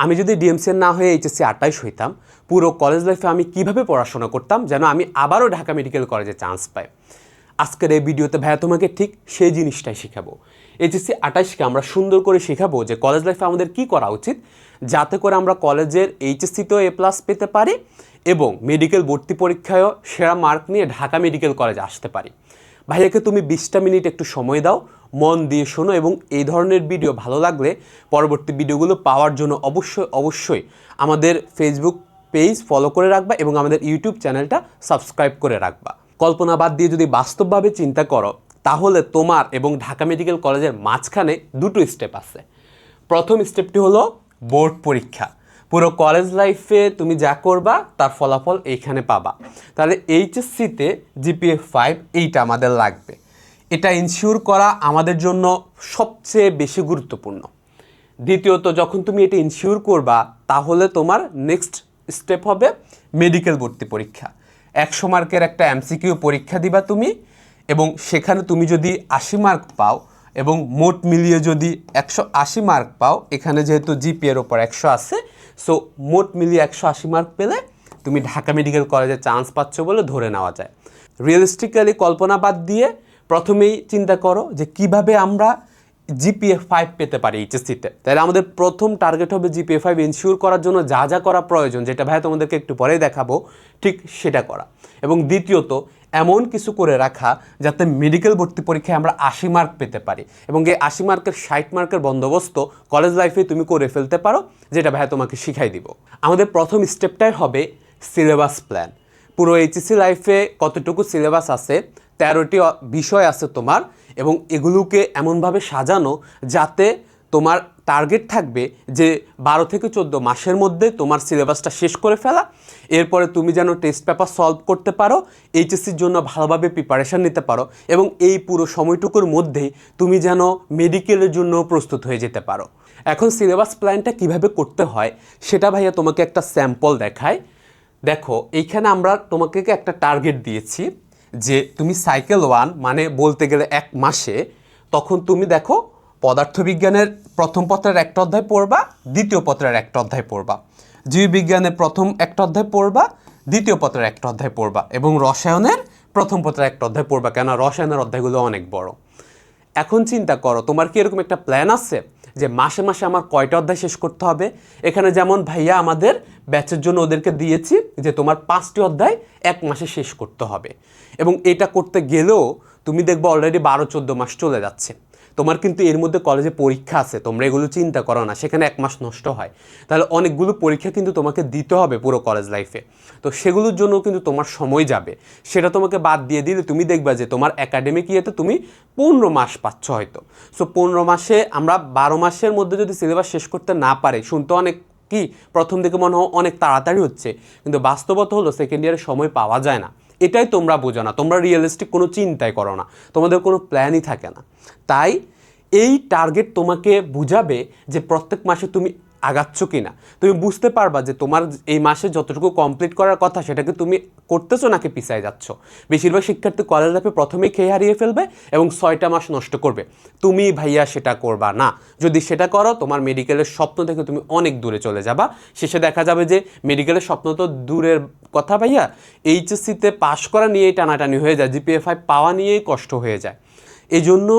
আমি যদি ডিএমসিএন না হয়ে এইচএসসি 28 হইতাম, পুরো কলেজ লাইফে আমি কিভাবে পড়াশোনা করতাম যেন আমি আবারও ঢাকা মেডিকেল কলেজে চান্স পাই। আজকের এই ভিডিওতে ভাইয়া তোমাকে ঠিক সেই জিনিসটাই শেখাবো। এইচএসসি 28কে আমরা সুন্দর করে শেখাবো যে কলেজ লাইফে আমাদের কি করা উচিত, যাতে করে আমরা কলেজের এইচএসসিতেও A+ পেতে পারি এবং মেডিকেল ভর্তি পরীক্ষায়ও সেরা মার্ক নিয়ে ঢাকা মেডিকেল কলেজে আসতে পারি। ভাইয়াকে তুমি 20টা মিনিট একটু সময় দাও, মন দিয়ে শোনো, এবং এই ধরনের ভিডিও ভালো লাগলে পরবর্তী ভিডিওগুলো পাওয়ার জন্য অবশ্যই আমাদের ফেসবুক পেজ ফলো করে রাখবা এবং আমাদের ইউটিউব চ্যানেলটা সাবস্ক্রাইব করে রাখবা। কল্পনা বাদ দিয়ে যদি বাস্তবভাবে চিন্তা করো, তাহলে তোমার এবং ঢাকা মেডিকেল কলেজের মাঝখানে দুটো স্টেপ আছে। প্রথম স্টেপটি হলো বোর্ড পরীক্ষা। পুরো কলেজ লাইফে তুমি যা করবা তার ফলাফল এইখানে পাবা। তাহলে এইচএসসিতে GPA 5 এইটা আমাদের লাগবে। এটা ইনশিওর করা আমাদের জন্য সবচেয়ে বেশি গুরুত্বপূর্ণ। দ্বিতীয়ত, যখন তুমি এটা ইনশিওর করবা, তাহলে তোমার নেক্সট স্টেপ হবে মেডিকেল ভর্তি পরীক্ষা। 100 মার্কের একটা MCQ পরীক্ষা দিবা তুমি, এবং সেখানে তুমি যদি 80 মার্ক পাও এবং মোট মিলিয়ে যদি 180 মার্ক পাও, এখানে যেহেতু GPA-র ওপর 100 আছে, সো মোট মিলিয়ে 180 মার্ক পেলে তুমি ঢাকা মেডিকেল কলেজে চান্স পাচ্ছ বলে ধরে নেওয়া যায়। রিয়েলিস্টিক্যালি কল্পনা বাদ দিয়ে প্রথমেই চিন্তা করো যে কিভাবে আমরা GPA 5 পেতে পারি এইচএসসিতে। তাহলে আমাদের প্রথম টার্গেট হবে GPA 5 ইনশিওর করার জন্য যা যা করা প্রয়োজন, যেটা ভাই তোমাদেরকে একটু পরেই দেখাবো, ঠিক সেটা করা। এবং দ্বিতীয়ত, এমন কিছু করে রাখা যাতে মেডিকেল ভর্তি পরীক্ষায় আমরা 80 মার্ক পেতে পারি, এবং এই 80 মার্কের 60 মার্কের বন্দোবস্ত কলেজ লাইফে তুমি করে ফেলতে পারো, যেটা ভাই তোমাকে শিখাই দিব। আমাদের প্রথম স্টেপটাই হবে সিলেবাস প্ল্যান। পুরো এইচএসসি লাইফে কতটুকু সিলেবাস আছে, 13টি বিষয় আছে তোমার, এবং এগুলোকে এমনভাবে সাজানো যাতে তোমার টার্গেট থাকবে যে 12 থেকে 14 মাসের মধ্যে তোমার সিলেবাসটা শেষ করে ফেলা। এরপরে তুমি যেন টেস্ট পেপার সলভ করতে পারো, এইচএসসির জন্য ভালোভাবে প্রিপারেশান নিতে পারো, এবং এই পুরো সময়টুকুর মধ্যেই তুমি যেন মেডিকেলের জন্য প্রস্তুত হয়ে যেতে পারো। এখন সিলেবাস প্ল্যানটা কিভাবে করতে হয় সেটা ভাইয়া তোমাকে একটা স্যাম্পল দেখায়। দেখো, এইখানে আমরা তোমাকে একটা টার্গেট দিয়েছি যে তুমি সাইকেল 1 মানে বলতে গেলে 1 মাসে, তখন তুমি দেখো পদার্থবিজ্ঞানের প্রথম পত্রের একটা অধ্যায় পড়বা, দ্বিতীয় পত্রের একটা অধ্যায় পড়বা, জীববিজ্ঞানের প্রথম একটা অধ্যায় পড়বা, দ্বিতীয় পত্রের একটা অধ্যায় পড়বা, এবং রসায়নের প্রথম পত্রের একটা অধ্যায় পড়বা, কেন রসায়নের অধ্যায়গুলো অনেক বড়। এখন চিন্তা করো, তোমার কি এরকম একটা প্ল্যান আছে যে মাসে মাসে আমার কয়টা অধ্যায় শেষ করতে হবে? এখানে যেমন ভাইয়া আমাদের ব্যাচের জন্য ওদেরকে দিয়েছি যে তোমার 5টি অধ্যায় 1 মাসে শেষ করতে হবে, এবং এটা করতে গেলেও তুমি দেখবে অলরেডি 12-14 মাস চলে যাচ্ছে। তোমার কিন্তু এর মধ্যে কলেজে পরীক্ষা আছে, তোমরা এগুলো চিন্তা করো না, সেখানে 1 মাস নষ্ট হয়। তাহলে অনেকগুলো পরীক্ষা কিন্তু তোমাকে দিতে হবে পুরো কলেজ লাইফে, তো সেগুলোর জন্য কিন্তু তোমার সময় যাবে। সেটা তোমাকে বাদ দিয়ে দিলে তুমি দেখবা যে তোমার একাডেমিক ইয়েতে তুমি 15 মাস পাচ্ছ হয়তো। সো 15 মাসে আমরা 12 মাসের মধ্যে যদি সিলেবাস শেষ করতে না পারে, শুনতে অনেক কি প্রথম দিকে মনে হয় অনেক তাড়াতাড়ি হচ্ছে, কিন্তু বাস্তবতা হলো সেকেন্ড ইয়ারে সময় পাওয়া যায় না। এটাই তোমরা বোঝো না, তোমরা রিয়েলিস্টিক কোনো চিন্তাই করো না, তোমাদের কোনো প্ল্যানই থাকে না। তাই এই টার্গেট তোমাকে বুঝাবে যে প্রত্যেক মাসে তুমি আগাচ্ছ কি না। তুমি বুঝতে পারবা যে তোমার এই মাসে যতটুকু কমপ্লিট করার কথা সেটাকে তুমি করতেছো নাকি পিছায় যাচ্ছ। বেশিরভাগ শিক্ষার্থী কলেজ লাইফে প্রথমেই খেয়ে হারিয়ে ফেলবে এবং 6টা মাস নষ্ট করবে। তুমি ভাইয়া সেটা করবা না। যদি সেটা করো, তোমার মেডিকেলের স্বপ্ন থেকে তুমি অনেক দূরে চলে যাবা। শেষে দেখা যাবে যে মেডিকেলের স্বপ্ন তো দূরের কথা ভাইয়া, এইচএসসিতে পাশ করা নিয়েই টানাটানি হয়ে যায়, GPA 5 পাওয়া নিয়েই কষ্ট হয়ে যায়। এই জন্য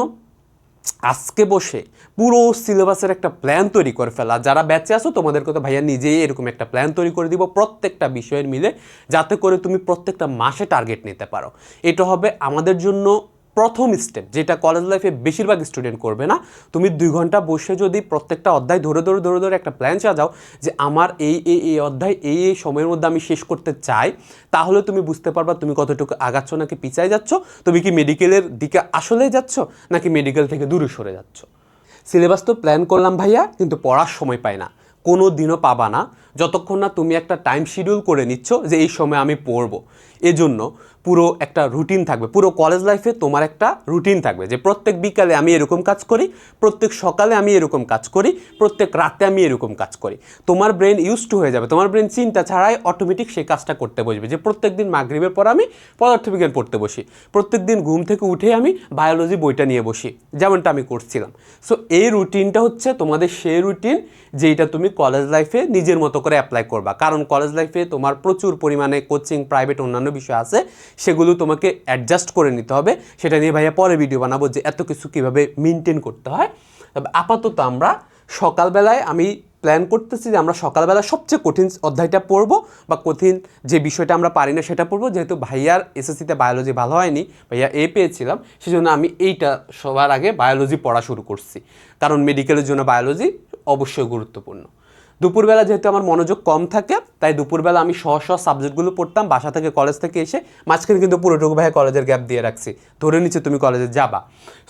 আজকে বসে পুরো সিলেবাসের একটা প্ল্যান তৈরি করে ফেলা। যারা ব্যাচে আসো তোমাদেরকে তো ভাইয়া নিজেই এরকম একটা প্ল্যান তৈরি করে দিব প্রত্যেকটা বিষয়ের মিলে, যাতে করে তুমি প্রত্যেকটা মাসে টার্গেট নিতে পারো। এটা হবে আমাদের জন্য প্রথম স্টেপ, যেটা কলেজ লাইফে বেশিরভাগ স্টুডেন্ট করবে না। তুমি 2 ঘন্টা বসে যদি প্রত্যেকটা অধ্যায় ধরে একটা প্ল্যান সাজাও যে আমার এই অধ্যায় এই সময়ের মধ্যে আমি শেষ করতে চাই, তাহলে তুমি বুঝতে পারবা তুমি কতটুকু আগাচ্ছ নাকি পিছায় যাচ্ছ, তুমি কি মেডিকেলের দিকে আসলেই যাচ্ছ নাকি মেডিকেল থেকে দূরে সরে যাচ্ছ। সিলেবাস তো প্ল্যান করলাম ভাইয়া, কিন্তু পড়ার সময় পাই না, কোনো দিনও পাবা না যতক্ষণ না তুমি একটা টাইম শিডিউল করে নিচ্ছ যে এই সময় আমি পড়বো। এজন্য পুরো একটা রুটিন থাকবে, পুরো কলেজ লাইফে তোমার একটা রুটিন থাকবে যে প্রত্যেক বিকালে আমি এরকম কাজ করি, প্রত্যেক সকালে আমি এরকম কাজ করি, প্রত্যেক রাতে আমি এরকম কাজ করি। তোমার ব্রেন ইউজ টু হয়ে যাবে, তোমার ব্রেন চিন্তা ছাড়াই অটোমেটিক সেই কাজটা করতে বসবে যে প্রত্যেক দিন মাগরিবের পর আমি পদার্থবিজ্ঞান পড়তে বসি, প্রত্যেক দিন ঘুম থেকে উঠে আমি বায়োলজি বইটা নিয়ে বসি, যেমনটা আমি করছিলাম। সো এই রুটিনটা হচ্ছে তোমাদের সেই রুটিন যেটা তুমি কলেজ লাইফে নিজের মতো করে অ্যাপ্লাই করবা, কারণ কলেজ লাইফে তোমার প্রচুর পরিমাণে কোচিং, প্রাইভেট, অন্যান্য বিষয় আছে, সেগুলো তোমাকে অ্যাডজাস্ট করে নিতে হবে। সেটা নিয়ে ভাইয়া পরে ভিডিও বানাবো যে এত কিছু কীভাবে মেনটেন করতে হয়। তবে আপাতত আমরা সকালবেলায় আমি প্ল্যান করতেছি যে আমরা সকালবেলা সবচেয়ে কঠিন অধ্যায়টা পড়বো, বা কঠিন যে বিষয়টা আমরা পারি না সেটা পড়বো। যেহেতু ভাইয়ার এসএসসিতে বায়োলজি ভালো হয়নি, ভাইয়া এ পেয়েছিলাম, সেজন্য আমি এইটা সবার আগে বায়োলজি পড়া শুরু করছি, কারণ মেডিকেলের জন্য বায়োলজি অবশ্যই গুরুত্বপূর্ণ। দুপুরবেলা যেহেতু আমার মনোযোগ কম থাকে, তাই দুপুরবেলা আমি সহ সাবজেক্টগুলো পড়তাম বাসা থেকে, কলেজ থেকে এসে। মাঝখানে কিন্তু পুরোটুকু ভাইয়া কলেজের গ্যাপ দিয়ে রাখছি, ধরে নিচ্ছে তুমি কলেজে যাবা।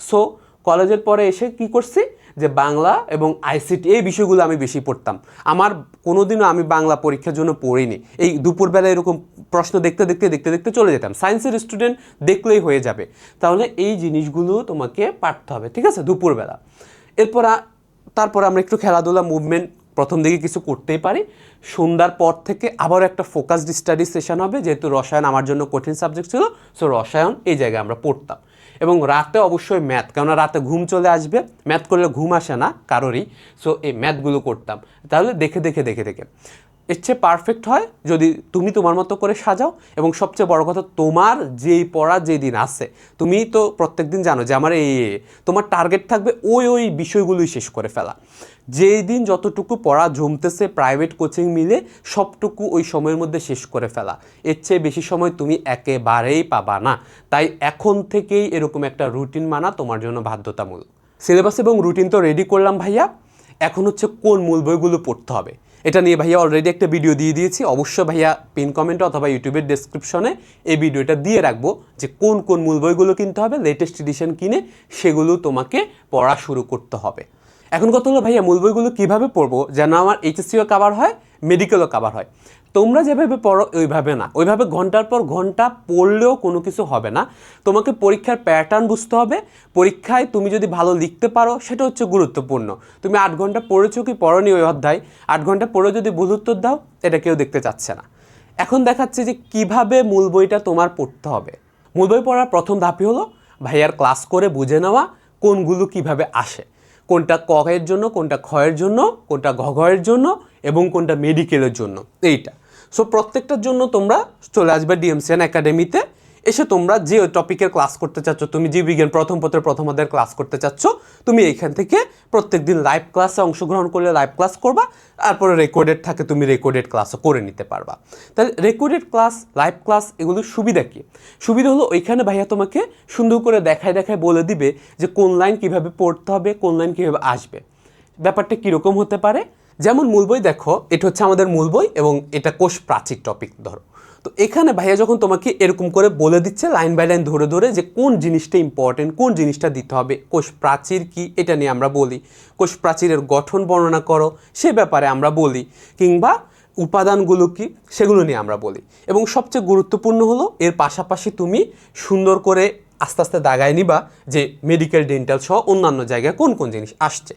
সো কলেজের পরে এসে কি করছি যে বাংলা এবং আইসিটি এই বিষয়গুলো আমি বেশি পড়তাম। আমার কোনোদিনও আমি বাংলা পরীক্ষার জন্য পড়িনি, এই দুপুরবেলা এরকম প্রশ্ন দেখতে দেখতে দেখতে দেখতে চলে যেতাম। সায়েন্সের স্টুডেন্ট দেখলেই হয়ে যাবে, তাহলে এই জিনিসগুলো তোমাকে পারতে হবে, ঠিক আছে, দুপুরবেলা। তারপর আমরা একটু খেলাধুলা, মুভমেন্ট প্রথম দিকে কিছু করতেই পারি। সন্ধ্যার পর থেকে আবার একটা ফোকাসড স্টাডি সেশন হবে, যেহেতু রসায়ন আমার জন্য কঠিন সাবজেক্ট ছিল, সো রসায়ন এই জায়গায় আমরা পড়তাম। এবং রাতে অবশ্যই ম্যাথ, কেননা রাতে ঘুম চলে আসবে, ম্যাথ করলে ঘুম আসে না কারোরই, সো এই ম্যাথগুলো করতাম। তাহলে দেখে দেখে দেখে দেখে এর চেয়ে পারফেক্ট হয় যদি তুমি তোমার মতো করে সাজাও। এবং সবচেয়ে বড় কথা, তোমার যেই পড়া যেই দিন আছে, তুমি তো প্রত্যেক দিন জানো যে আমার তোমার টার্গেট থাকবে ওই বিষয়গুলোই শেষ করে ফেলা। যেই দিন যতটুকু পড়া জমতেছে প্রাইভেট কোচিং মিলে সবটুকু ওই সময়ের মধ্যে শেষ করে ফেলা। এর চেয়ে বেশি সময় তুমি একেবারেই পাবা না। তাই এখন থেকেই এরকম একটা রুটিন মানা তোমার জন্য বাধ্যতামূলক। সিলেবাস এবং রুটিন তো রেডি করলাম ভাইয়া, এখন হচ্ছে কোন মূল বইগুলো পড়তে হবে। এটা নিয়ে ভাইয়া অলরেডি একটা ভিডিও দিয়ে দিয়েছি, অবশ্যই ভাইয়া পিন কমেন্টে অথবা ইউটিউবের ডেসক্রিপশনে এই ভিডিওটা দিয়ে রাখবো যে কোন কোন মূল বইগুলো কিনতে হবে, লেটেস্ট এডিশন কিনে সেগুলো তোমাকে পড়া শুরু করতে হবে। এখন কথা হলো ভাইয়া মূল বইগুলো কীভাবে পড়বো যেন আমার এইচএসসিও কাভার হয়, মেডিকেলও কাভার হয়। তোমরা যেভাবে পড়ো ওইভাবে না, ওইভাবে ঘন্টার পর ঘন্টা পড়লেও কোনো কিছু হবে না। তোমাকে পরীক্ষার প্যাটার্ন বুঝতে হবে। পরীক্ষায় তুমি যদি ভালো লিখতে পারো সেটা হচ্ছে গুরুত্বপূর্ণ। তুমি 8 ঘন্টা পড়েছো কি পড়োনি ওই অধ্যায়, 8 ঘন্টা পড়ে যদি ভুল উত্তর দাও, এটা কেউ দেখতে চাচ্ছে না। এখন দেখাচ্ছে যে কিভাবে মূল বইটা তোমার পড়তে হবে। মূল বই পড়ার প্রথম ধাপই হলো ভাইয়ার ক্লাস করে বুঝে নেওয়া কোনগুলো কিভাবে আসে, কোনটা ক এর জন্য, কোনটা খ এর জন্য, কোনটা ঘ এর জন্য এবং কোনটা মেডিকেলের জন্য, এইটা। সো প্রত্যেকটার জন্য তোমরা চলে আসবে ডিএমসিএন একাডেমিতে। এসে তোমরা যে টপিকের ক্লাস করতে চাচ্ছ, তুমি জীববিজ্ঞান প্রথম পত্রের প্রথম অধ্যায়ের ক্লাস করতে চাচ্ছ, তুমি এইখান থেকে প্রত্যেকদিন লাইভ ক্লাসে অংশগ্রহণ করলে লাইভ ক্লাস করবা। তারপরে রেকর্ডেড থাকে, তুমি রেকর্ডেড ক্লাসও করে নিতে পারবা। তাহলে রেকর্ডেড ক্লাস, লাইভ ক্লাস এগুলোর সুবিধা কী? সুবিধা হলো ওইখানে ভাইয়া তোমাকে সুন্দর করে দেখায় দেখায় বলে দিবে যে কোন লাইন কীভাবে পড়তে হবে, কোন লাইন কীভাবে আসবে। ব্যাপারটা কীরকম হতে পারে, যেমন মূল বই দেখো, এটা হচ্ছে আমাদের মূল বই এবং এটা কোষ প্রাচীর টপিক ধরো। তো এখানে ভাইয়া যখন তোমাকে এরকম করে বলে দিচ্ছে লাইন বাই লাইন ধরে ধরে যে কোন জিনিসটা ইম্পর্টেন্ট, কোন জিনিসটা দিতে হবে, কোষ প্রাচীর কি এটা নিয়ে আমরা বলি, কোষ প্রাচীরের গঠন বর্ণনা করো সে ব্যাপারে আমরা বলি, কিংবা উপাদানগুলো কি সেগুলো নিয়ে আমরা বলি। এবং সবচেয়ে গুরুত্বপূর্ণ হলো এর পাশাপাশি তুমি সুন্দর করে আস্তে আস্তে দাগায় নিবা যে মেডিকেল, ডেন্টাল সহ অন্যান্য জায়গায় কোন কোন জিনিস আসছে।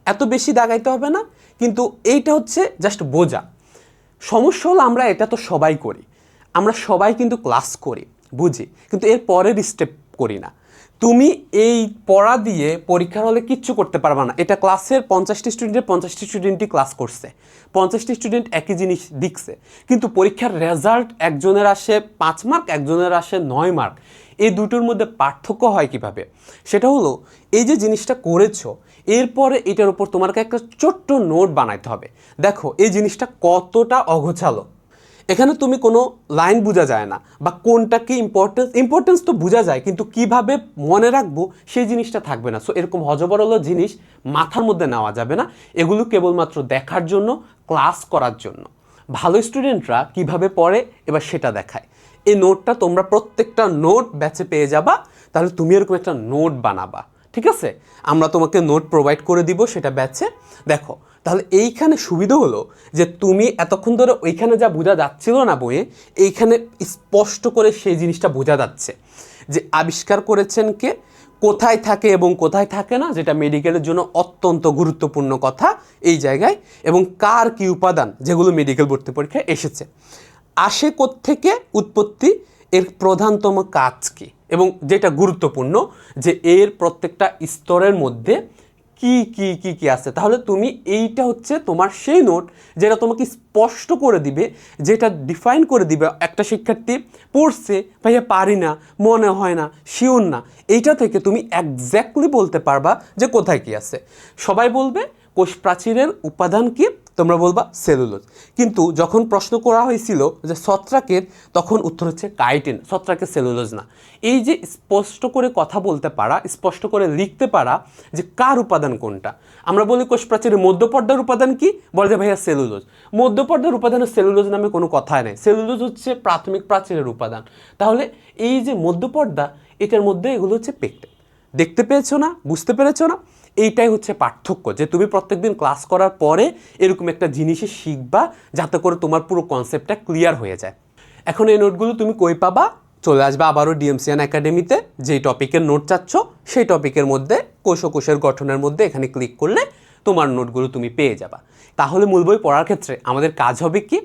এত বেশি দাগাইতে হবে না, কিন্তু এইটা হচ্ছে জাস্ট বোঝা। সমস্যা হলো আমরা এটা তো সবাই করি, আমরা সবাই কিন্তু ক্লাস করি, বুঝি, কিন্তু এর পরের স্টেপ করি না। তুমি এই পড়া দিয়ে পরীক্ষার হলে কিচ্ছু করতে পারবা না। এটা ক্লাসের 50টি স্টুডেন্টের 50টি স্টুডেন্টই ক্লাস করছে, 50টি স্টুডেন্ট একই জিনিস দিচ্ছে, কিন্তু পরীক্ষার রেজাল্ট একজনের আসে 5 মার্ক, একজনের আসে 9 মার্ক। এই দুটোর মধ্যে পার্থক্য হয় কিভাবে? সেটা হলো এই যে জিনিসটা করেছো, এরপরে এটার উপর তোমাকে একটা ছোট্ট নোট বানাইতে হবে। দেখো এই জিনিসটা কতটা অগোছালো, এখানে তুমি কোনো লাইন বোঝা যায় না, বা কোনটা কি ইম্পর্টেন্স তো বোঝা যায়, কিন্তু কিভাবে মনে রাখবো সেই জিনিসটা থাকবে না। সো এরকম হজবরল জিনিস মাথার মধ্যে নেওয়া যাবে না, এগুলো কেবলমাত্র দেখার জন্য, ক্লাস করার জন্য। ভালো স্টুডেন্টরা কিভাবে পড়ে এবার সেটা দেখায়। এই নোটটা তোমরা প্রত্যেকটা নোট ব্যাচে পেয়ে যাবা, তাহলে তুমি এরকম একটা নোট বানাবা, ঠিক আছে? আমরা তোমাকে নোট প্রোভাইড করে দিব সেটা ব্যাচে। দেখো তাহলে এইখানে সুবিধা হলো যে তুমি এতক্ষণ ধরে ওইখানে যা বোঝা যাচ্ছিল না বইয়ে, এইখানে স্পষ্ট করে সেই জিনিসটা বোঝা যাচ্ছে যে আবিষ্কার করেছেন কে, কোথায় থাকে এবং কোথায় থাকে না, যেটা মেডিকেলের জন্য অত্যন্ত গুরুত্বপূর্ণ কথা এই জায়গায়, এবং কার কী উপাদান যেগুলো মেডিকেল ভর্তি পরীক্ষায় এসেছে, আসে কোত্থেকে, উৎপত্তি, এর প্রধানতম কাজ কী, এবং যেটা গুরুত্বপূর্ণ যে এর প্রত্যেকটা স্তরের মধ্যে কি কি কি কি আছে। তাহলে তুমি এইটা হচ্ছে তোমার সেই নোট যেটা তোমাকে স্পষ্ট করে দিবে, যেটা ডিফাইন করে দিবে একটা শিক্ষার্থী পড়ছে ভাইয়া পারি না, মনে হয় না, শিওর না, এইটা থেকে তুমি একজ্যাক্টলি বলতে পারবা যে কোথায় কি আছে। সবাই বলবে কোষ প্রাচীরের উপাদান কি, তোমরা বলবা সেলুলোজ। কিন্তু যখন প্রশ্ন করা হয়েছিল যে ছত্রাকের, তখন উত্তর হচ্ছে কাইটিন, ছত্রাকের সেলুলোজ না। এই যে স্পষ্ট করে কথা বলতে পারা, স্পষ্ট করে লিখতে পারা যে কার উপাদান কোনটা। আমরা বলি কোষ প্রাচীরের মধ্যপর্দার উপাদান কি, বলে যে ভাইয়া সেলুলোজ। মধ্যপর্দার উপাদানের সেলুলোজ নামে কোনো কথাই নেই, সেলুলোজ হচ্ছে প্রাথমিক প্রাচীরের উপাদান। তাহলে এই যে মধ্যপর্দা, এটার মধ্যে এগুলো হচ্ছে পেকটেন। দেখতে পেয়েছো না, বুঝতে পেরেছো না? এইটাই হচ্ছে পার্থক্য, যে তুমি প্রত্যেকদিন ক্লাস করার পরে এরকম একটা জিনিসই শিখবা, যাতে করে তোমার পুরো কনসেপ্টটা ক্লিয়ার হয়ে যায়। এখন এই নোটগুলো তুমি কই পাবা? চলে আসবে আবারও ডিএমসিয়ান একাডেমিতে, যেই টপিকের নোট চাচ্ছ সেই টপিকের মধ্যে কোষের গঠনের মধ্যে এখানে ক্লিক করলে তোমার নোটগুলো তুমি পেয়ে যাবা। তাহলে মূল বই পড়ার ক্ষেত্রে আমাদের কাজ হবে কি,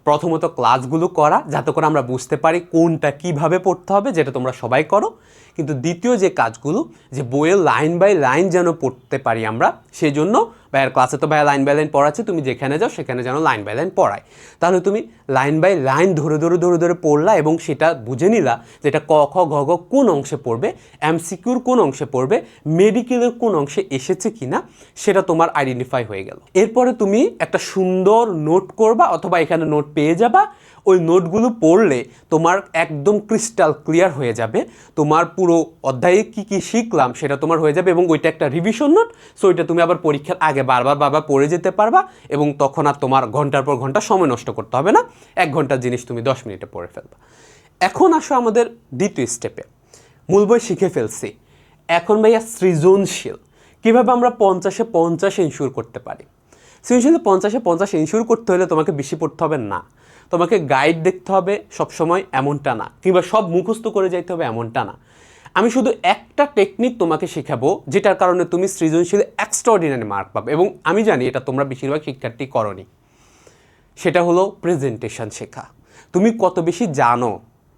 প্রথমত ক্লাসগুলো করা, যাতে করে আমরা বুঝতে পারি কোনটা কিভাবে পড়তে হবে, যেটা তোমরা সবাই করো। কিন্তু দ্বিতীয় যে কাজগুলো, যে বইয়ের লাইন বাই লাইন যেন পড়তে পারি আমরা, সেই জন্য ভাইয়ার ক্লাসে তো ভাইয়া লাইন বাই লাইন পড়াচ্ছে, তুমি যেখানে যাও সেখানে যেন লাইন বাই লাইন পড়ায়। তাহলে তুমি লাইন বাই লাইন ধরে ধরে ধরে ধরে পড়লা এবং সেটা বুঝে নিলা যেটা ক খ গ ঘ কোন অংশে পড়বে, এমসিকিউর কোন অংশে পড়বে, মেডিকেলের কোন অংশে এসেছে কিনা, সেটা তোমার আইডেন্টিফাই হয়ে গেল। এরপরে তুমি একটা সুন্দর নোট করবা, অথবা এখানে নোট পেয়ে যাবা। ওই নোটগুলো পড়লে তোমার একদম ক্রিস্টাল ক্লিয়ার হয়ে যাবে, তোমার পুরো অধ্যায়ে কী কী শিখলাম সেটা তোমার হয়ে যাবে, এবং ওইটা একটা রিভিশন নোট। সো ওইটা তুমি আবার পরীক্ষার আগে বারবার পড়ে যেতে পারবা, এবং তখন আর তোমার ঘন্টার পর ঘন্টা সময় নষ্ট করতে হবে না, 1 ঘন্টার জিনিস তুমি 10 মিনিটে পড়ে ফেলবা। এখন আসো আমাদের দ্বিতীয় স্টেপে। মূল বই শিখে ফেলছি, এখন ভাইয়া সৃজনশীল কীভাবে আমরা 50-এ 50 ইনশিওর করতে পারি। সৃজনশীলে 50-এ 50 ইনশিওর করতে হলে তোমাকে বেশি পড়তে হবে না, তোমাকে গাইড দেখতে হবে সবসময় এমনটা না, কিংবা সব মুখস্থ করে যাইতে হবে এমনটা না। আমি শুধু একটা টেকনিক তোমাকে শেখাবো, যেটার কারণে তুমি সৃজনশীলে এক্সট্রাঅর্ডিনারি মার্ক পাবে, এবং আমি জানি এটা তোমরা বেশিরভাগ শিক্ষার্থী করনি। সেটা হলো প্রেজেন্টেশন শেখা। তুমি কত বেশি জানো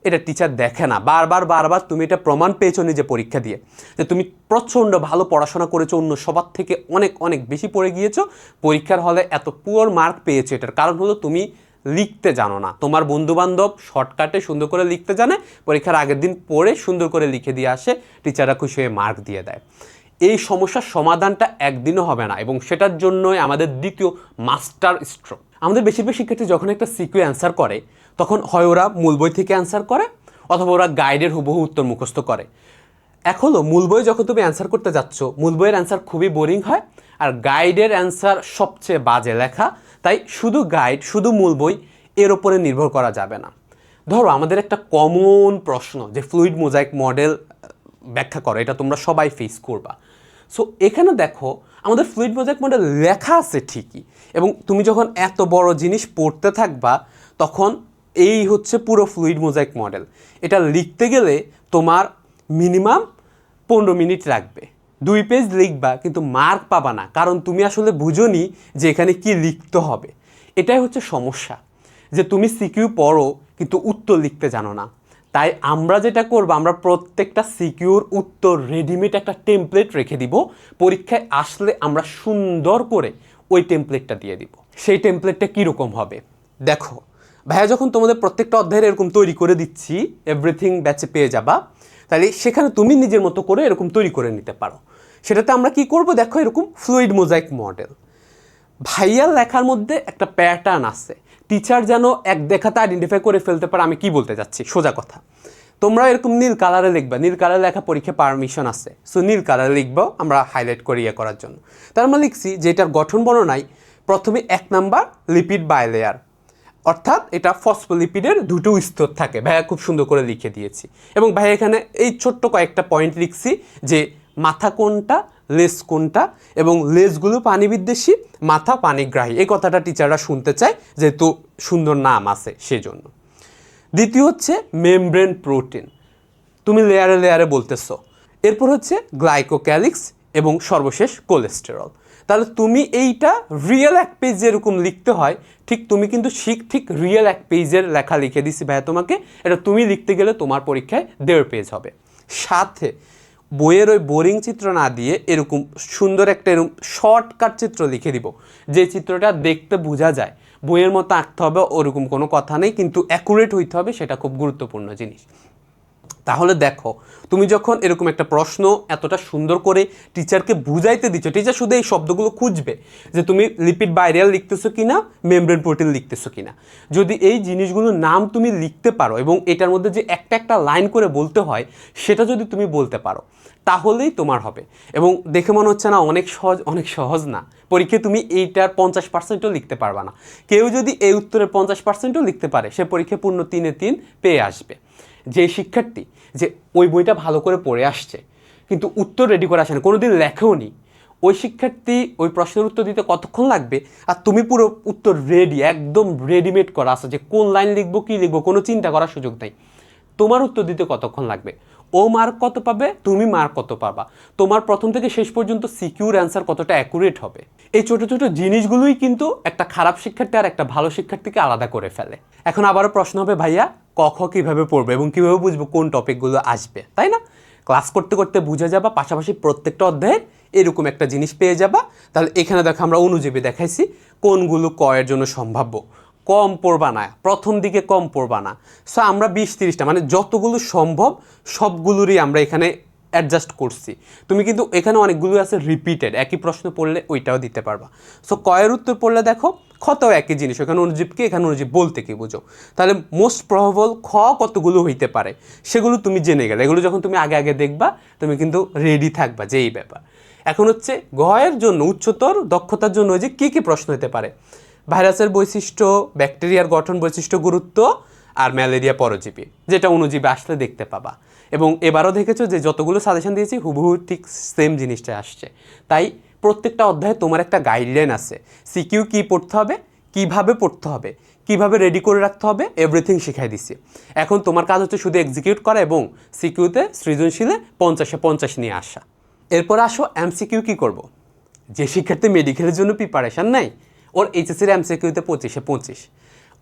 এটা টিচার দেখে না, বারবার তুমি এটা প্রমাণ পেয়েছো নিজে পরীক্ষা দিয়ে, যে তুমি প্রচণ্ড ভালো পড়াশোনা করেছো, অন্য সবার থেকে অনেক অনেক বেশি পড়ে গিয়েছো, পরীক্ষার হলে এত পুয়ার মার্ক পেয়েছো। এটার কারণ হলো তুমি লিখতে জানো না। তোমার বন্ধুবান্ধব শর্টকাটে সুন্দর করে লিখতে জানে, পরীক্ষার আগের দিন পড়ে সুন্দর করে লিখে দিয়ে আসে, টিচাররা খুশি হয়ে মার্ক দিয়ে দেয়। এই সমস্যার সমাধানটা একদিনও হবে না, এবং সেটার জন্যই আমাদের দ্বিতীয় মাস্টার স্ট্রোক। আমাদের বেশিরভাগ শিক্ষার্থী যখন একটা সিকিউ অ্যান্সার করে, তখন হয় ওরা মূল বই থেকে অ্যান্সার করে, অথবা ওরা গাইডের হুবহু উত্তর মুখস্থ করে। এখন মূল বই যখন তুমি অ্যান্সার করতে যাচ্ছ, মূল বইয়ের অ্যান্সার খুবই বোরিং হয়, আর গাইডের অ্যান্সার সবচেয়ে বাজে লেখা। তাই শুধু গাইড, শুধু মূল বই, এর ওপরে নির্ভর করা যাবে না। ধরো আমাদের একটা কমন প্রশ্ন, যে ফ্লুইড মোজাইক মডেল ব্যাখ্যা করো, এটা তোমরা সবাই ফেস করবা। সো এখানে দেখো আমাদের ফ্লুইড মোজাইক মডেল লেখা আছে ঠিকই, এবং তুমি যখন এত বড় জিনিস পড়তে থাকবা, তখন এই হচ্ছে পুরো ফ্লুইড মোজাইক মডেল। এটা লিখতে গেলে তোমার মিনিমাম 15 মিনিট লাগবে। 2 পেজ লিখবা, কিন্তু মার্ক পাবা না, কারণ তুমি আসলে বুঝোনি যে এখানে কি লিখতে হবে। এটাই হচ্ছে সমস্যা, যে তুমি সিকিউ পড়ো কিন্তু উত্তর লিখতে জানো না। তাই আমরা যেটা করবো, আমরা প্রত্যেকটা সিকিউর উত্তর রেডিমেড একটা টেমপ্লেট রেখে দিব, পরীক্ষায় আসলে আমরা সুন্দর করে ওই টেমপ্লেটটা দিয়ে দিব। সেই টেমপ্লেটটা কীরকম হবে দেখো, ভাইয়া যখন তোমাদের প্রত্যেকটা অধ্যায়ের এরকম তৈরি করে দিচ্ছি, এভরিথিং ব্যাচে পেয়ে যাবা, তাহলে সেখানে তুমি নিজের মতো করে এরকম তৈরি করে নিতে পারো। সেটাতে আমরা কি করব দেখো, এরকম ফ্লুইড মোজাইক মডেল। ভাইয়ার লেখার মধ্যে একটা প্যাটার্ন আছে, টিচার যেন এক দেখাতে আইডেন্টিফাই করে ফেলতে পারে আমি কি বলতে যাচ্ছি। সোজা কথা, তোমরা এরকম নীল কালারে লিখবা, নীল কালারে লেখা পরীক্ষা পারমিশন আছে, সো নীল কালারে লিখবো আমরা হাইলাইট করে ইয়ে করার জন্য। তার আমরা লিখছি যে এটার গঠন বর্ণনায় প্রথমে 1 নাম্বার লিপিড বাইলেয়ার, অর্থাৎ এটা ফসফোলিপিডের 2টো স্তর থাকে। ভাইয়া খুব সুন্দর করে লিখে দিয়েছি, এবং ভাইয়া এখানে এই ছোট্ট কয়েকটা পয়েন্ট লিখছি, যে মাথা কোনটা, লেজ কোনটা, এবং লেজগুলো পানি বিদ্বেষী, মাথা পানিগ্রাহী। এই কথাটা টিচাররা শুনতে চায়, যেহেতু সুন্দর নাম আছে সেজন্য। দ্বিতীয় হচ্ছে মেমব্রেন প্রোটিন, তুমি লেয়ারে লেয়ারে বলতেছো। এরপর হচ্ছে গ্লাইকোক্যালিক্স এবং সর্বশেষ কোলেস্টেরল। তাহলে তুমি এইটা রিয়েল এক পেজ যেরকম লিখতে হয়, ঠিক তুমি কিন্তু ঠিক রিয়েল এক পেজের লেখা লিখে দিছি ভাইয়া তোমাকে। এটা তুমি লিখতে গেলে তোমার পরীক্ষায় 1.5 পেজ হবে। সাথে বইয়ের ওই বোরিং চিত্র না দিয়ে এরকম সুন্দর একটা এরকম শর্টকাট চিত্র লিখে দিব, যে চিত্রটা দেখতে বোঝা যায়। বইয়ের মতো আঁকতে হবে ওরকম কোনো কথা নেই, কিন্তু অ্যাকুরেট হইতে হবে, সেটা খুব গুরুত্বপূর্ণ জিনিস। তাহলে দেখো, তুমি যখন এরকম একটা প্রশ্ন এতটা সুন্দর করে টিচারকে বুঝাইতে দিচ্ছ, টিচার শুধু এই শব্দগুলো খুঁজবে যে তুমি লিপিড বাইরিয়াল লিখতেছো কিনা, মেমব্রেন প্রোটিন লিখতেছো কিনা। যদি এই জিনিসগুলোর নাম তুমি লিখতে পারো এবং এটার মধ্যে যে একটা একটা লাইন করে বলতে হয় সেটা যদি তুমি বলতে পারো, তাহলেই তোমার হবে। এবং দেখে মনে হচ্ছে না অনেক সহজ? অনেক সহজ না। পরীক্ষায় তুমি এইটার 50%ও লিখতে পারবা না। কেউ যদি এই উত্তরের 50%ও লিখতে পারে, সে পরীক্ষায় পূর্ণ 3-এ 3 পেয়ে আসবে। যে শিক্ষার্থী যে ওই বইটা ভালো করে পড়ে আসছে কিন্তু উত্তর রেডি করে আসে না, কোনোদিন লেখেও নি, ওই শিক্ষার্থী ওই প্রশ্নের উত্তর দিতে কতক্ষণ লাগবে? আর তুমি পুরো উত্তর রেডি, একদম রেডিমেড করা আছে, যে কোন লাইন লিখবো, কী লিখবো, কোনো চিন্তা করার সুযোগ নেই। তোমার উত্তর দিতে কতক্ষণ লাগবে? ও মার্ক কত পাবে, তুমি মার্ক কত পাবা, তোমার প্রথম থেকে শেষ পর্যন্ত সিকিউর অ্যান্সার কতটা অ্যাকুরেট হবে। এই ছোট ছোট জিনিসগুলোই কিন্তু একটা খারাপ শিক্ষার্থী আর একটা ভালো শিক্ষার্থীকে আলাদা করে ফেলে। এখন আবারও প্রশ্ন হবে, ভাইয়া ক খ কীভাবে পড়বে এবং কীভাবে বুঝবো কোন টপিকগুলো আসবে, তাই না? ক্লাস করতে করতে বুঝে যাবা, পাশাপাশি প্রত্যেকটা অধ্যায়ের এরকম একটা জিনিস পেয়ে যাবা। তাহলে এখানে দেখো আমরা অনুজীবী দেখাইছি কোনগুলো ক এর জন্য সম্ভাব্য। কম পড়বা না, প্রথম দিকে কম পড়বা না। সো আমরা 20-30টা মানে যতগুলো সম্ভব সবগুলোরই আমরা এখানে অ্যাডজাস্ট করছি। তুমি কিন্তু এখানে অনেকগুলো আছে রিপিটেড, একই প্রশ্ন পড়লে ওইটাও দিতে পারবা। সো কয়ের উত্তর পড়লে দেখো খতাও একই জিনিস, এখানে অনুজীবকে, এখানে অনুজীব বলতে কি বুঝো। তাহলে মোস্ট প্রবাবল খ কতগুলো হইতে পারে সেগুলো তুমি জেনে গেলে, এগুলো যখন তুমি আগে আগে দেখবা তুমি কিন্তু রেডি থাকবা যে এই ব্যাপার। এখন হচ্ছে গয়ের জন্য উচ্চতর দক্ষতার জন্য যে কী কী প্রশ্ন হতে পারে, ভাইরাসের বৈশিষ্ট্য, ব্যাকটেরিয়ার গঠন বৈশিষ্ট্য গুরুত্ব, আর ম্যালেরিয়া পরজীবী, যেটা অণুজীবে আসলে দেখতে পাবা। এবং এবারও দেখেছো যে যতগুলো সাজেশন দিয়েছি হুবহু ঠিক সেম জিনিসটা আসছে। তাই প্রত্যেকটা অধ্যায়ে তোমার একটা গাইডলাইন আছে, সিকিউ কী পড়তে হবে, কিভাবে পড়তে হবে, কিভাবে রেডি করে রাখতে হবে, এভরিথিং শিখাই দিছি। এখন তোমার কাজ হচ্ছে শুধু এক্সিকিউট করা এবং সিকিউতে সৃজনশীলে 50-এ 50 নিয়ে আসা। এরপর আসো এমসিকিউ কী করব। যে শিক্ষার্থী মেডিকেলের জন্য প্রিপারেশান নাই, ওর এইচএসসির এমসিকিউতে 25-এ 25,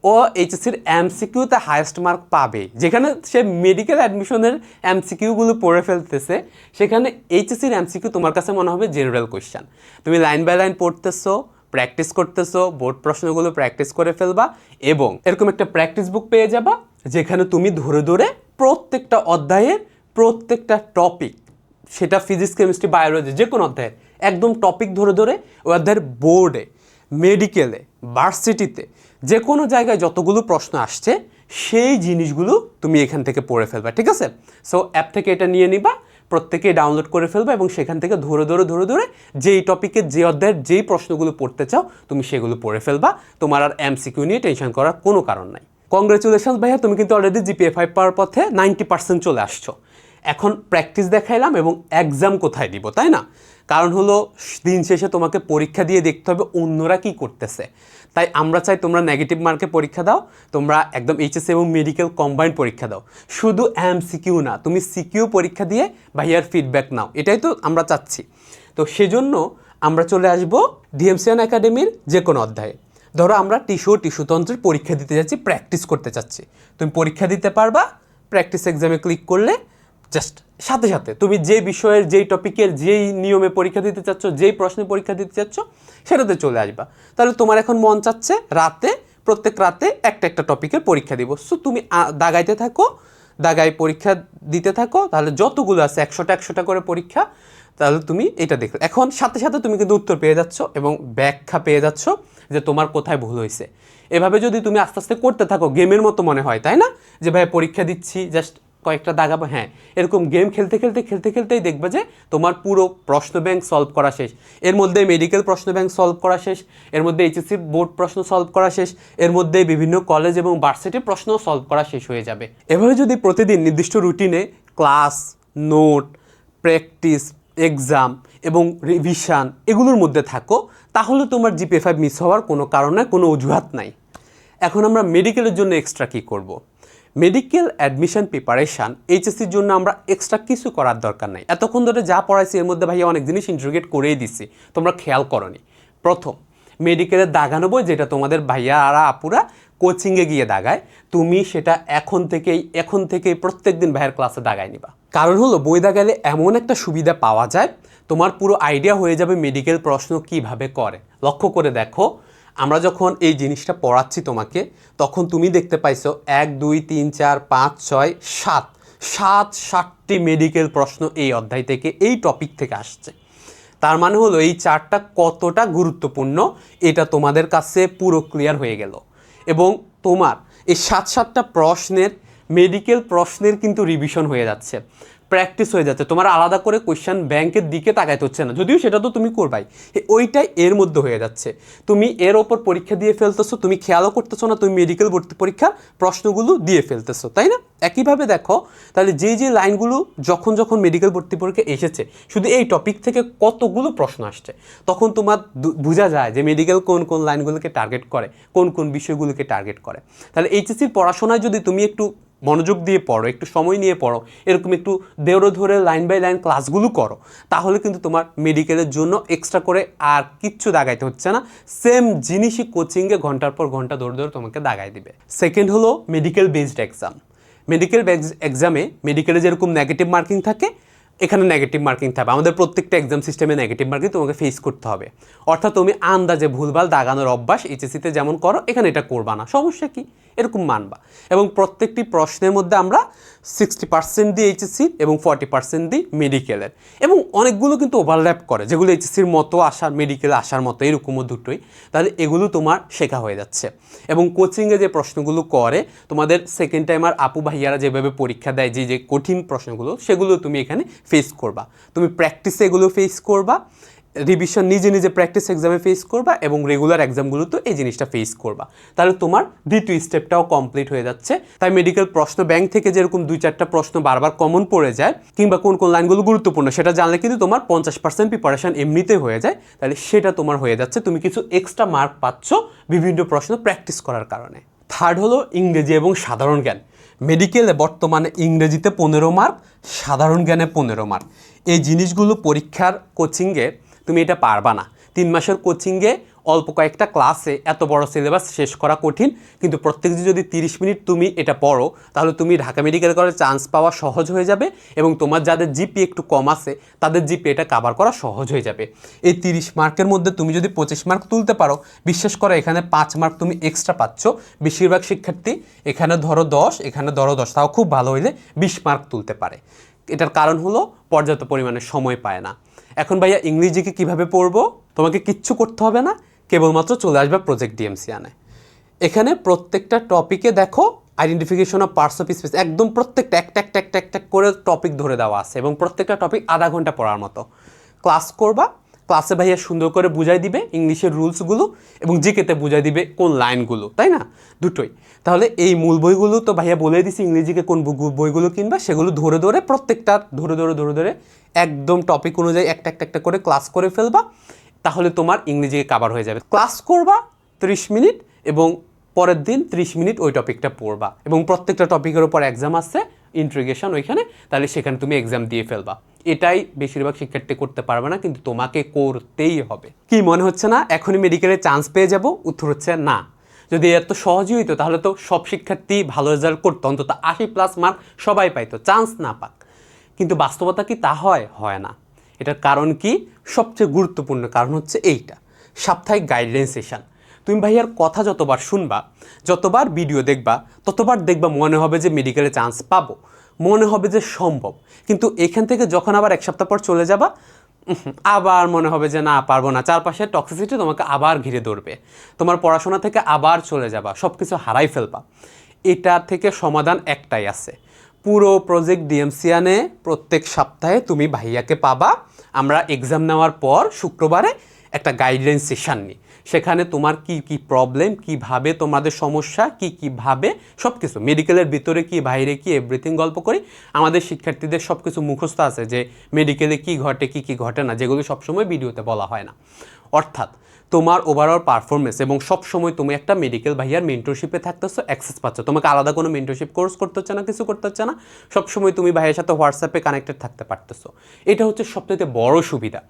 ও এইচএসসির এমসিকিউতে হায়েস্ট মার্ক পাবে। যেখানে সে মেডিকেল অ্যাডমিশনের এমসিকিউগুলো পড়ে ফেলতেছে, সেখানে এইচএসসির এমসিকিউ তোমার কাছে মনে হবে জেনারেল কোয়েশ্চেন। তুমি লাইন বাই লাইন পড়তেছো, প্র্যাকটিস করতেছো, বোর্ড প্রশ্নগুলো প্র্যাকটিস করে ফেলবা এবং এরকম একটা প্র্যাকটিস বুক পেয়ে যাবা, যেখানে তুমি ধরে ধরে প্রত্যেকটা অধ্যায়ের প্রত্যেকটা টপিক, সেটা ফিজিক্স, কেমিস্ট্রি, বায়োলজি, যে কোনো অধ্যায়ের একদম টপিক ধরে ধরে ওই অধ্যায়ের বোর্ডে, মেডিকেলে, ভার্সিটিতে, যে কোনো জায়গায় যতগুলো প্রশ্ন আসছে সেই জিনিসগুলো তুমি এখান থেকে পড়ে ফেলবা, ঠিক আছে? সো অ্যাপ থেকে এটা নিয়ে নিবা, প্রত্যেকেই ডাউনলোড করে ফেলবা এবং সেখান থেকে ধরে ধরে যেই টপিকের যে অধ্যায়ের যেই প্রশ্নগুলো পড়তে চাও তুমি সেগুলো পড়ে ফেলবা। তোমার আর এমসিকিউ নিয়ে টেনশন করার কোনো কারণ নাই। কংগ্রেচুলেশনস ভাইয়া, তুমি কিন্তু অলরেডি জিপিএ 5 পাওয়ার পথে 90% চলে আসছো। এখন প্র্যাকটিস দেখাইলাম এবং এক্সাম কোথায় দিব, তাই না? কারণ হলো দিন শেষে তোমাকে পরীক্ষা দিয়ে দেখতে হবে অন্যরা কি করতেছে। তাই আমরা চাই তোমরা নেগেটিভ মার্কে পরীক্ষা দাও, তোমরা একদম এইচএসসি এবং মেডিকেল কম্বাইন্ড পরীক্ষা দাও, শুধু এমসিকিউ না, তুমি সিকিউ পরীক্ষা দিয়ে ভাইয়ার ফিডব্যাক নাও, এটাই তো আমরা চাচ্ছি। তো সেজন্য আমরা চলে আসব ডিএমসিয়ান একাডেমির যে কোনো অধ্যায়ে। ধরো আমরা টিস্যুতন্ত্রের পরীক্ষা দিতে যাচ্ছি, প্র্যাকটিস করতে চাচ্ছি, তুমি পরীক্ষা দিতে পারবা। প্র্যাকটিস এক্সামে ক্লিক করলে জাস্ট সাথে সাথে তুমি যে বিষয়ের, যেই টপিকের, যেই নিয়মে পরীক্ষা দিতে চাচ্ছ, যেই প্রশ্নে পরীক্ষা দিতে চাচ্ছ সেটাতে চলে আসবা। তাহলে তোমার এখন মন চাচ্ছে প্রত্যেক রাতে একটা একটা টপিকের পরীক্ষা দিব। সো তুমি দাগাইতে থাকো, দাগাই পরীক্ষা দিতে থাকো, তাহলে যতগুলো আছে 100টা করে পরীক্ষা, তাহলে তুমি এটা দেখো। এখন সাথে সাথে তুমি কিন্তু উত্তর পেয়ে যাচ্ছ এবং ব্যাখ্যা পেয়ে যাচ্ছ যে তোমার কোথায় ভুল হয়েছে। এভাবে যদি তুমি আস্তে আস্তে করতে থাকো, গেমের মতো মনে হয়, তাই না? যে ভাই পরীক্ষা দিচ্ছি, জাস্ট কয়েকটা দাগাবো, হ্যাঁ, এরকম গেম খেলতেই দেখবে যে তোমার পুরো প্রশ্ন ব্যাংক সলভ করা শেষ। এর মধ্যে মেডিকেল প্রশ্ন ব্যাংক সলভ করা শেষ, এর মধ্যে এইচএসসি বোর্ড প্রশ্ন সলভ করা শেষ, এর মধ্যে বিভিন্ন কলেজ এবং ভার্সিটির প্রশ্ন সলভ করা শেষ হয়ে যাবে। এভাবে যদি প্রতিদিন নির্দিষ্ট রুটিনে ক্লাস, নোট, প্র্যাকটিস এক্সাম এবং রিভিশন এগুলোর মধ্যে থাকো, তাহলে তোমার জিপিএ 5 মিস হওয়ার কোনো কারণে কোনো অজুহাত নাই। এখন আমরা মেডিকেলের জন্য এক্সট্রা কী করব? মেডিকেল অ্যাডমিশন প্রিপারেশান এইচএসসির জন্য আমরা এক্সট্রা কিছু করার দরকার নাই। এতক্ষণ ধরে যা পড়াইছি এর মধ্যে ভাইয়া অনেক জিনিস ইন্ট্রোগেট করেই দিছি, তোমরা খেয়াল করনি। প্রথম, মেডিকেলের দাগানো বই যেটা তোমাদের ভাইয়ারা আপুরা কোচিংয়ে গিয়ে দাগায়, তুমি সেটা এখন থেকেই প্রত্যেক দিন ভাইয়ের ক্লাসে দাগায় নিবা। কারণ হলো বই দাগালে এমন একটা সুবিধা পাওয়া যায়, তোমার পুরো আইডিয়া হয়ে যাবে মেডিকেল প্রশ্ন কিভাবে করে। লক্ষ্য করে দেখো, আমরা যখন এই জিনিসটা পড়াচ্ছি তোমাকে, তখন তুমি দেখতে পাইছো 1 2 3 4 5 6 7টি মেডিকেল প্রশ্ন এই অধ্যায় থেকে, এই টপিক থেকে আসছে। তার মানে হলো এই চারটা কতটা গুরুত্বপূর্ণ এটা তোমাদের কাছে পুরো ক্লিয়ার হয়ে গেল। এবং তোমার এই 7টা প্রশ্নের মেডিকেল প্রশ্নের কিন্তু রিভিশন হয়ে যাচ্ছে, প্র্যাকটিস হয়ে যাচ্ছে। তোমার আলাদা করে কোয়েশ্চেন ব্যাংকের দিকে তাকাইতে হচ্ছে না, যদিও সেটা তো তুমি করবাই, ওইটাই এর মধ্যে হয়ে যাচ্ছে। তুমি এর ওপর পরীক্ষা দিয়ে ফেলতেছো, তুমি খেয়ালও করতেছো না তুমি মেডিকেল ভর্তি পরীক্ষার প্রশ্নগুলো দিয়ে ফেলতেছো, তাই না? একইভাবে দেখো তাহলে যে লাইনগুলো যখন মেডিকেল ভর্তি পরীক্ষা এসেছে, শুধু এই টপিক থেকে কতগুলো প্রশ্ন আসছে, তখন তোমার বোঝা যায় যে মেডিকেল কোন লাইনগুলোকে টার্গেট করে, কোন বিষয়গুলোকে টার্গেট করে। তাহলে এইচএসসির পড়াশোনায় যদি তুমি একটু মনোযোগ দিয়ে পড়ো, একটু সময় নিয়ে পড়ো, এরকম একটু দেওরে ধরে লাইন বাই লাইন ক্লাসগুলো করো, তাহলে কিন্তু তোমার মেডিকেলের জন্য এক্সট্রা করে আর কিচ্ছু দাগাইতে হচ্ছে না। সেম জিনিসই কোচিংয়ে ঘন্টার পর ঘন্টা ধরে তোমাকে দাগাই দিবে। সেকেন্ড হলো medical based exam. Medical based এক্সামে মেডিকেলে যেরকম নেগেটিভ মার্কিং থাকে, এখানে নেগেটিভ মার্কিং থাকবে। আমাদের প্রত্যেকটা এক্সাম সিস্টেমে নেগেটিভ মার্কিং তোমাকে ফেস করতে হবে। অর্থাৎ তুমি আন্দাজে ভুলভাল দাগানোর অভ্যাস এইচএসসিতে যেমন করো, এখানে এটা করবা না, সমস্যা কি, এরকম মানবা। এবং প্রত্যেকটি প্রশ্নের মধ্যে আমরা 60% দিই এইচএসসির এবং 40% দিই মেডিকেলের। এবং অনেকগুলো কিন্তু ওভারল্যাপ করে, যেগুলো এইচএসসির মতো আসার, মেডিকেলে আসার মতো, এরকমও দুটোই। তাহলে এগুলো তোমার শেখা হয়ে যাচ্ছে। এবং কোচিংয়ে যে প্রশ্নগুলো করে তোমাদের সেকেন্ড টাইমার আপু ভাইয়ারা যেভাবে পরীক্ষা দেয়, যে কঠিন প্রশ্নগুলো, সেগুলো তুমি এখানে ফেস করবা। তুমি প্র্যাকটিসে এগুলো ফেস করবা, রিভিশন নিজে প্র্যাকটিস এক্সামে ফেস করবা, এবং রেগুলার এক্সামগুলো তো এই জিনিসটা ফেস করবা। তাহলে তোমার দ্বিতীয় স্টেপটাও কমপ্লিট হয়ে যাচ্ছে। তাই মেডিকেল প্রশ্ন ব্যাংক থেকে যেরকম 2-4টা প্রশ্ন বারবার কমন পড়ে যায়, কিংবা কোন লাইনগুলো গুরুত্বপূর্ণ সেটা জানলে কিন্তু তোমার 50% প্রিপারেশন এমনিতে হয়ে যায়। তাহলে সেটা তোমার হয়ে যাচ্ছে, তুমি কিছু এক্সট্রা মার্ক পাচ্ছ বিভিন্ন প্রশ্ন প্র্যাকটিস করার কারণে। থার্ড হলো ইংরেজি এবং সাধারণ জ্ঞান। মেডিকেলে বর্তমানে ইংরেজিতে 15 মার্ক, সাধারণ জ্ঞানে 15 মার্ক। এই জিনিসগুলো পরীক্ষার কোচিংয়ে তুমি এটা পারবা না। 3 মাসের কোচিংয়ে অল্প কয়েকটা ক্লাসে এত বড় সিলেবাস শেষ করা কঠিন। কিন্তু প্রত্যেক দিন যদি 30 মিনিট তুমি এটা পড়ো, তাহলে তুমি ঢাকা মেডিকেল কলেজে চান্স পাওয়া সহজ হয়ে যাবে। এবং তোমার যাদের জিপি একটু কম আছে, তাদের জিপি এটা কাভার করা সহজ হয়ে যাবে। এই 30 মার্কের মধ্যে তুমি যদি 25 মার্ক তুলতে পারো, বিশ্বাস করো এখানে 5 মার্ক তুমি এক্সট্রা পাচ্ছ। বেশিরভাগ শিক্ষার্থী এখানে ধরো 10, এখানে ধরো 10, তাও খুব ভালো হইলে 20 মার্ক তুলতে পারে। এটার কারণ হলো পর্যাপ্ত পরিমাণে সময় পায় না। এখন ভাইয়া ইংরেজিকে কিভাবে পড়বো? তোমাকে কিচ্ছু করতে হবে না, কেবলমাত্র চলে আসবে প্রজেক্ট ডিএমসিয়ানে। এখানে প্রত্যেকটা টপিকে দেখো identification of parts of speech, একদম প্রত্যেকটা একটা করে টপিক ধরে দেওয়া আছে, এবং প্রত্যেকটা টপিক আধা ঘন্টা পড়ার মতো। ক্লাস করবা, ক্লাসে ভাইয়া সুন্দর করে বুঝাই দিবে ইংলিশের রুলসগুলো, এবং জিকেতে বুঝাই দিবে কোন লাইনগুলো, তাই না? দুটোই। তাহলে এই মূল বইগুলো তো ভাইয়া বলে দিছি, ইংরেজিকে কোন বইগুলো কিনবা, সেগুলো ধরে প্রত্যেকটা ধরে একদম টপিক অনুযায়ী একটা করে ক্লাস করে ফেলবা। তাহলে তোমার ইংরেজিকে কাভার হয়ে যাবে। ক্লাস করবা 30 মিনিট, এবং পরের দিন 30 মিনিট ওই টপিকটা পড়বা। এবং প্রত্যেকটা টপিকের উপর এক্সাম আছে, ইন্ট্রিগেশন ওইখানে, তাহলে সেখানে তুমি এক্সাম দিয়ে ফেলবা। এটাই বেশিরভাগ শিক্ষার্থী করতে পারবে না, কিন্তু তোমাকে করতেই হবে। কি মনে হচ্ছে না এখনই মেডিকেলে চান্স পেয়ে যাব? উত্তর হচ্ছে না। যদি এত সহজই হইতো তাহলে তো সব শিক্ষার্থী ভালো রেজাল্ট করতো, অন্তত 80+ মার্ক সবাই পাইতো, চান্স না পাক। কিন্তু বাস্তবতা কি তা হয়? হয় না। এটার কারণ কি? সবচেয়ে গুরুত্বপূর্ণ কারণ হচ্ছে এইটা, সাপ্তাহিক গাইডলাইন সেশন। তুমি ভাইয়ার কথা যতবার শুনবা, যতবার ভিডিও দেখবা, ততবার দেখবা মনে হবে যে মেডিকেলে চান্স পাবো, মনে হবে যে সম্ভব। কিন্তু এখান থেকে যখন আবার 1 সপ্তাহ পর চলে যাবা, আবার মনে হবে যে না, পারবো না। চারপাশের টক্সিসিটি তোমাকে আবার ঘিরে ধরবে, তোমার পড়াশোনা থেকে আবার চলে যাবা, সব কিছু হারাই ফেলবা। এটা থেকে সমাধান একটাই আছে, পুরো প্রজেক্ট ডিএমসিয়ানে প্রত্যেক সপ্তাহে তুমি ভাইয়াকে পাবা। আমরা এক্সাম নেওয়ার পর শুক্রবারে একটা গাইডলাইন সেশন নিই, সেখানে তোমার কি কি প্রবলেম, কিভাবে তোমাদের সমস্যা, কিভাবে সব কিছু মেডিকেলের ভিতরে কি বাইরে কি এভরিথিং গল্প করি। আমাদের শিক্ষার্থীদের সব কিছু মুখস্থ আছে যে মেডিকেলে কি ঘটে কি ঘটে না, যেগুলো সবসময় ভিডিওতে বলা হয় না। অর্থাৎ তোমার ওভারঅল পারফরমেন্স এবং সবসময় তুমি একটা মেডিকেল ভাইয়ার মেন্টরশিপে থাকতেছো, অ্যাক্সেস পাচ্ছ, তোমাকে আলাদা কোনো মেন্টরশিপ কোর্স করতে হচ্ছে না, কিছু করতে হচ্ছে না, সবসময় তুমি ভাইয়ের সাথে হোয়াটসঅ্যাপে কানেক্টেড থাকতে পারতেছো। এটা হচ্ছে সবথেকে বড় সুবিধা,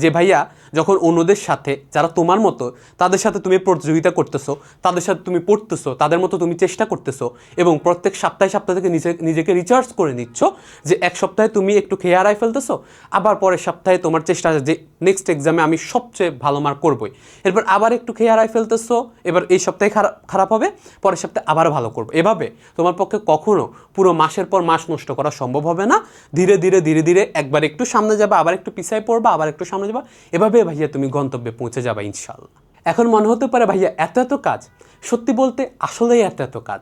যে ভাইয়া যখন অন্যদের সাথে যারা তোমার মতো তাদের সাথে তুমি প্রতিযোগিতা করতেছো, তাদের সাথে তুমি পড়তেছো, তাদের মতো তুমি চেষ্টা করতেছো এবং প্রত্যেক সপ্তাহে থেকে নিজেকে রিচার্জ করে নিচ্ছ, যে এক সপ্তাহে তুমি একটু খেয়ে হারাই ফেলতেছো, আবার পরের সপ্তাহে তোমার চেষ্টা আছে যে নেক্সট এক্সামে আমি সবচেয়ে ভালো মার্ক করবই, এরপর আবার একটু খেয়ে হারাই ফেলতেছো, এবার এই সপ্তাহে খারাপ হবে, পরের সপ্তাহে আবার ভালো করবো। এভাবে তোমার পক্ষে কখনো পুরো মাসের পর মাস নষ্ট করা সম্ভব হবে না। ধীরে ধীরে ধীরে ধীরে একবার একটু সামনে যাবা, আবার একটু পিছায় পড়বা, আবার একটু সামনে যাবা, এভাবে ভাইয়া তুমি গন্তব্যে পৌঁছে যাবা ইনশাল্লাহ। এখন মনে হতে পারে ভাইয়া এত কাজ, সত্যি বলতে আসলেই এত কাজ,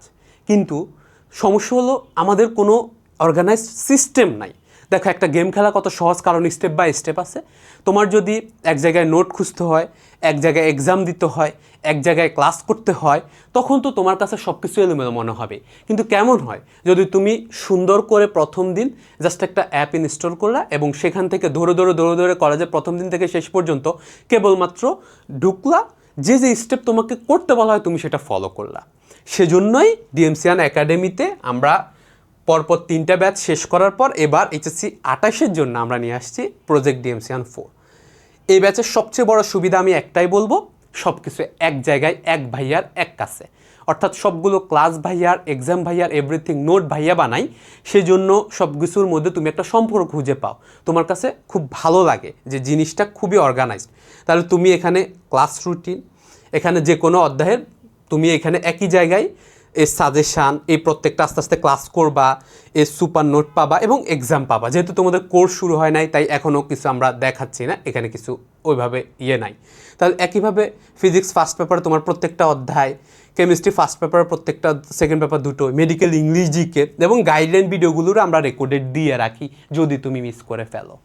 কিন্তু সমস্যা হলো আমাদের কোনো অর্গানাইজড সিস্টেম নাই। দেখো একটা গেম খেলা কত সহজ, কারণ স্টেপ বাই স্টেপ আছে। তোমার যদি এক জায়গায় নোট খুঁজতে হয়, এক জায়গায় এক্সাম দিতে হয়, এক জায়গায় ক্লাস করতে হয়, তখন তো তোমার কাছে সব কিছু এলোমেলো মনে হবে। কিন্তু কেমন হয় যদি তুমি সুন্দর করে প্রথম দিন জাস্ট একটা অ্যাপ ইনস্টল করলা এবং সেখান থেকে ধরে ধরে কলেজে প্রথম দিন থেকে শেষ পর্যন্ত কেবলমাত্র ঢুকলা, যে স্টেপ তোমাকে করতে বলা হয় তুমি সেটা ফলো করলা। সেজন্যই ডিএমসিয়ান একাডেমিতে আমরা পরপর 3টা ব্যাচ শেষ করার পর এবার এইচএসসি 28-এর জন্য আমরা নিয়ে আসছি প্রজেক্ট ডিএমসিয়ান 4। এই ব্যাচের সবচেয়ে বড় সুবিধা আমি একটাই বলবো, সব কিছু এক জায়গায় এক ভাইয়ার এক কাছে, অর্থাৎ সবগুলো ক্লাস ভাইয়ার, এক্সাম ভাইয়ার, এভরিথিং নোট ভাইয়া বানাই। সেজন্য সব কিছুর মধ্যে তুমি একটা সম্পর্ক খুঁজে পাও, তোমার কাছে খুব ভালো লাগে যে জিনিসটা খুবই অর্গানাইজড। তাহলে তুমি এখানে ক্লাস রুটিন, এখানে যে কোনো অধ্যায়ের তুমি এখানে একই জায়গায় এর সাজেশান, এই প্রত্যেকটা আস্তে আস্তে ক্লাস করবা, এর সুপার নোট পাবা এবং এক্সাম পাবা। যেহেতু তোমাদের কোর্স শুরু হয় নাই তাই এখনও কিছু আমরা দেখাচ্ছি না, এখানে কিছু ওইভাবে নাই। তাহলে একইভাবে ফিজিক্স ফার্স্ট পেপার তোমার প্রত্যেকটা অধ্যায়, কেমিস্ট্রি ফার্স্ট পেপার প্রত্যেকটা, সেকেন্ড পেপার দুটো, মেডিকেল, ইংলিশ, জিকে এবং গাইডলাইন ভিডিওগুলোর আমরা রেকর্ডেড দিয়ে রাখি যদি তুমি মিস করে ফেলো।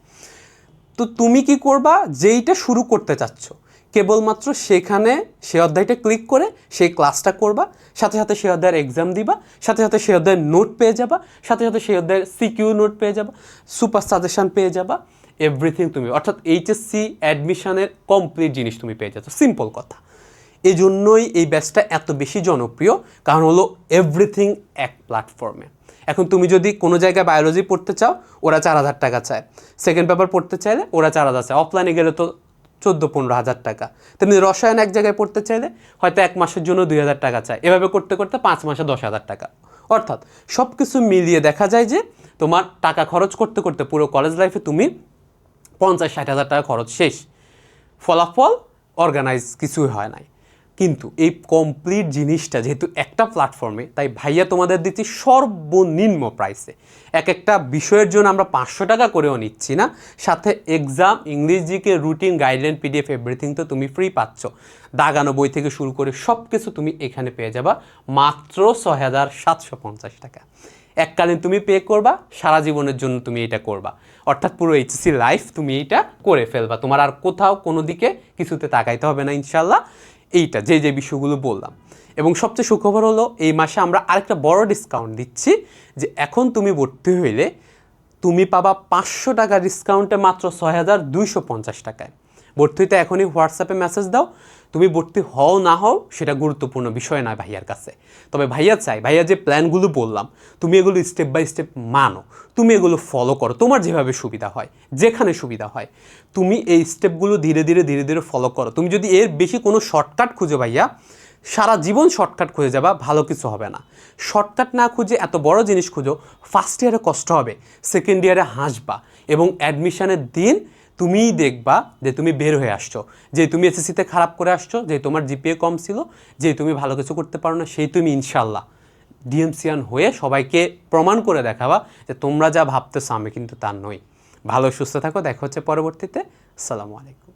তো তুমি কি করবা, যেইটা শুরু করতে চাচ্ছ কেবলমাত্র সেখানে সে অধ্যায়টা ক্লিক করে সেই ক্লাসটা করবা, সাথে সাথে সেই অধ্যায়ের এক্সাম দিবা, সাথে সাথে সেই অধ্যায়ের নোট পেয়ে যাবা, সাথে সাথে সেই অধ্যায়ের সিকিউ নোট পেয়ে যাবা, সুপার সাজেশন পেয়ে যাবা, এভরিথিং তুমি, অর্থাৎ এইচএসসি অ্যাডমিশনের কমপ্লিট জিনিস তুমি পেয়ে যাচ্ছ। সিম্পল কথা। এই জন্যই এই ব্যাচটা এত বেশি জনপ্রিয়, কারণ হলো এভরিথিং এক প্ল্যাটফর্মে। এখন তুমি যদি কোনো জায়গায় বায়োলজি পড়তে চাও, ওরা 4,000 টাকা চায়, সেকেন্ড পেপার পড়তে চাইলে ওরা 4,000 চায়, অফলাইনে গেলে তো 14-15 হাজার টাকা। তেমনি রসায়ন এক জায়গায় পড়তে চাইলে হয়তো 1 মাসের জন্য 2,000 টাকা চায়, এভাবে করতে করতে 5 মাসে 10,000 টাকা। অর্থাৎ সব কিছু মিলিয়ে দেখা যায় যে তোমার টাকা খরচ করতে করতে পুরো কলেজ লাইফে তুমি 50-60 হাজার টাকা খরচ শেষ, ফলাফল অর্গানাইজ কিছুই হয় নাই। কিন্তু এই কমপ্লিট জিনিসটা যেহেতু একটা প্ল্যাটফর্মে, তাই ভাইয়া তোমাদের দিচ্ছি সর্বনিম্ন প্রাইসে। একটা বিষয়ের জন্য আমরা 500 টাকা করেও নিচ্ছি না, সাথে exam, English, GK, routine, guideline, PDF everything তো তুমি ফ্রি পাচ্ছ। দাগানো বই থেকে শুরু করে সব কিছু তুমি এখানে পেয়ে যাবা মাত্র 6,750 টাকা। এককালীন তুমি পে করবা, সারা জীবনের জন্য তুমি এটা করবা, অর্থাৎ পুরো এইচএসসি লাইফ তুমি এইটা করে ফেলবা। তোমার আর কোথাও কোনো দিকে কিছুতে তাকাইতে হবে না ইনশাল্লাহ। এইটা যে বিষয়গুলো বললাম। এবং সবচেয়ে সুখবর হলো এই মাসে আমরা আরেকটা বড় ডিসকাউন্ট দিচ্ছি, যে এখন তুমি ভর্তি হইলে তুমি পাবা 500 টাকা ডিসকাউন্টে মাত্র 6,250 টাকায়। ভর্তি হইতে এখনই হোয়াটসঅ্যাপে মেসেজ দাও। তুমি ভর্তি হও না হও সেটা গুরুত্বপূর্ণ বিষয় নয় ভাইয়ার কাছে, তবে ভাইয়া চাই, ভাইয়া যে প্ল্যানগুলো বললাম তুমি এগুলো স্টেপ বাই স্টেপ মানো, তুমি এগুলো ফলো করো, তোমার যেভাবে সুবিধা হয়, যেখানে সুবিধা হয় তুমি এই স্টেপগুলো ধীরে ধীরে ফলো করো। তুমি যদি এর বেশি কোনো শর্টকাট খুঁজো ভাইয়া, সারা জীবন শর্টকাট খুঁজে যাবা, ভালো কিছু হবে না। শর্টকাট না খুঁজে এত বড় জিনিস খুঁজো, ফার্স্ট ইয়ারে কষ্ট হবে, সেকেন্ড ইয়ারে হাসবা এবং অ্যাডমিশনের দিন তুমিই দেখবা যে তুমি বের হয়ে আসছো, যে তুমি এসএসসিতে খারাপ করে আসছো, যে তোমার জিপিএ কম ছিল, যে তুমি ভালো কিছু করতে পারো না, সেই তুমি ইনশাল্লাহ ডিএমসিয়ান হয়ে সবাইকে প্রমাণ করে দেখাবা যে তোমরা যা ভাবতেছো আমি কিন্তু তা নই। ভালো সুস্থ থাকো, দেখা হচ্ছে পরবর্তীতে। আসসালামু আলাইকুম।